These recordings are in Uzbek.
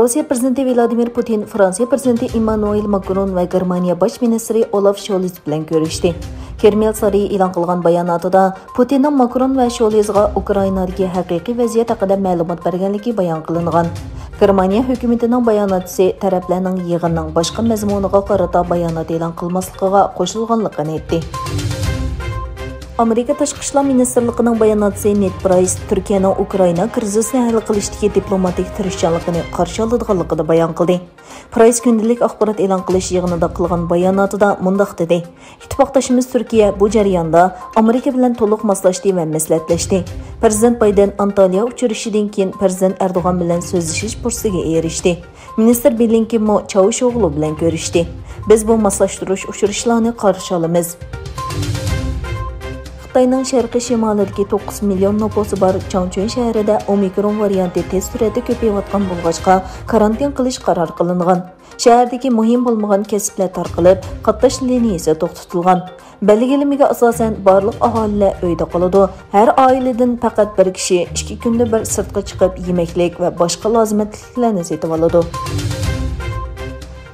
Rossiya prezidenti Vladimir Putin, Fransiya prezidenti Emmanuel Macron va Germaniya bosh ministri Olaf Scholz bilan ko'rishdi. Kreml sarayı e'lon qilgan bayonotida Putinning Macron va Scholzga Ukrainadagi haqiqiy vaziyat haqida ma'lumot berganligi bayon qilingan. Germaniya hukumatining bayonotchisi taraflarning yig'inning boshqa mazmuniga qarata bayonot e'lon qilmasligiga qo'shilganligini aytdi. Amerika Tashqi ishlar ministrligining bayonotchisi Ned Price Turkiyaning Ukraina krizisini hal qilishdagi diplomatik tirishchanligini qarshi oladiganligini bayon qildi. Price kundalik axborot e'lon qilish yig'inida qilgan bayonotida mundaq dedi: "Ittifoqdoshimiz Turkiya bu jarayonda Amerika bilan to'liq moslashdi va maslahatlashdi. Prezident Bayden Antaliya uchrashuvidan keyin Prezident Erdo'g'an bilan so'zlashish fursatiga erishdi. Ministr Blinken mo Çavuşoğlu bilan ko'rishdi. Biz bu moslashtirish uchrashuvlarini qarshi olamiz." Xitoyning sharqiy shimolidagi 9 million nufusi bor Changchun shahrida Omikron varianti tez sur'atda ko'payayotgan bo'lg'achqa karantin qilish qaror qilingan. Shahardagi muhim bo'lmagan kasblar tarqalib, qatnash liniyasi to'xtatilgan. Belgilanmaga asosan barliq aholilar uyda qoladi. Har oiladan faqat bir kishi 2 kunda bir sirtqa chiqib yemaklik va boshqa lozimatliklarni sotib oladi.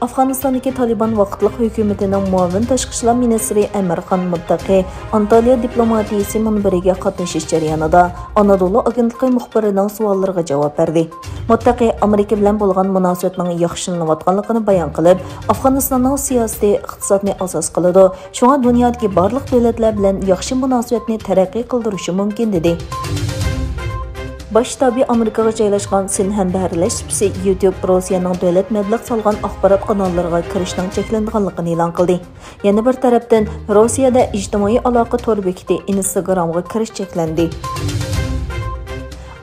Afg'onistondagi Taliban vaqtliq hukumatining muavin tashqi ishlar ministri Amir Khan Muttaqi Antaliya diplomatiyasi munbiriga qatnashish jarayonida Anadolu agentligi muxbirining savollariga javob berdi. Muttaqi Amerika bilan bo'lgan munosabatning yaxshilanayotganligini bayon qilib, Afg'onistonning siyosiy iqtisodni asos qiladi. Shunga dunyodagi barliq davlatlar bilan yaxshi munosabatni taraqqiy qildirishi mumkin dedi. Baş tabi Amerikaga joylashgan Sin hambarlash sipsi YouTube Rossiyaning davlat mablag' solgan axborot kanallariga kirishning cheklanganligini e'lon qildi. Yana bir tarafdan Rossiyada ijtimoiy aloqa tor bekiti Instagramga kirish cheklandi.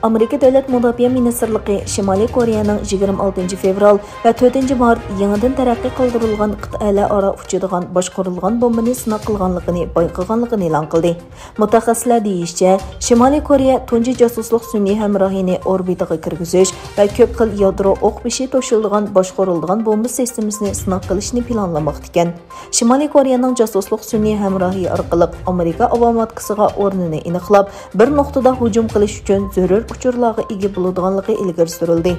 Amerika Davlat Mudofaa Ministrligi Shimoliy Koreyaning 26 fevral va 4 mart yangidan taraqqiy qildirilgan qit'alar aro uchadigan boshqarilgan bombani sinov qilganligini bayqaganligini e'lon qildi. Mutaxassislar deyishicha, Shimoliy Koreya tunji josuslik sun'iy hamrohini orbitaga kirgizish va ko'p xil yadro o'q beshi to'shilgan boshqarilgan bomba sistemasini sinov qilishni planlamoqda ekan. Shimoliy Koreyaning josuslik sun'iy hamrohi orqali Amerika avomatkasiga o'rnini aniqlab, bir nuqtada hujum qilish uchun zarur uçurlarga ega bo'ladiganligi ilgari surildi.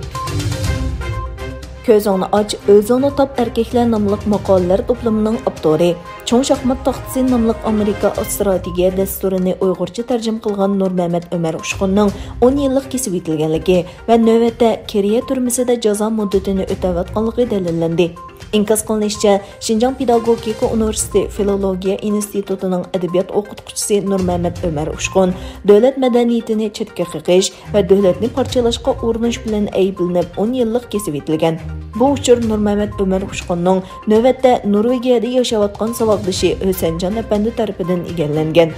Ko'zingni och, o'zingni top erkaklar nomli maqolalar to'plamining avtori, Cho'ng shaxmat taxtasi nomli Amerika strategiya dasturini Uyg'urcha tarjima qilgan Nurmamat Umar Ushqunning 10 yillik kesib etilganligi va navbatda Koreya turmasida jazo muddatini o'tayotganligi dalillandi. İnkaz qilinishicha, Xinjiang Pedagogika Universiteti Filologiya institutining adabiyot o'qituvchisi Nurmamat Umar Ushqun davlat madaniyatini chetga qiqish va davlatni parchalashga urinish bilan ayblanib 10 yillik kesib etilgan. Bu uchur Nurmamat Umar Ushqunning navbatda Norvegiyada yashayotgan saboqdoshi O'sanjon apandi tarafidan egallangan.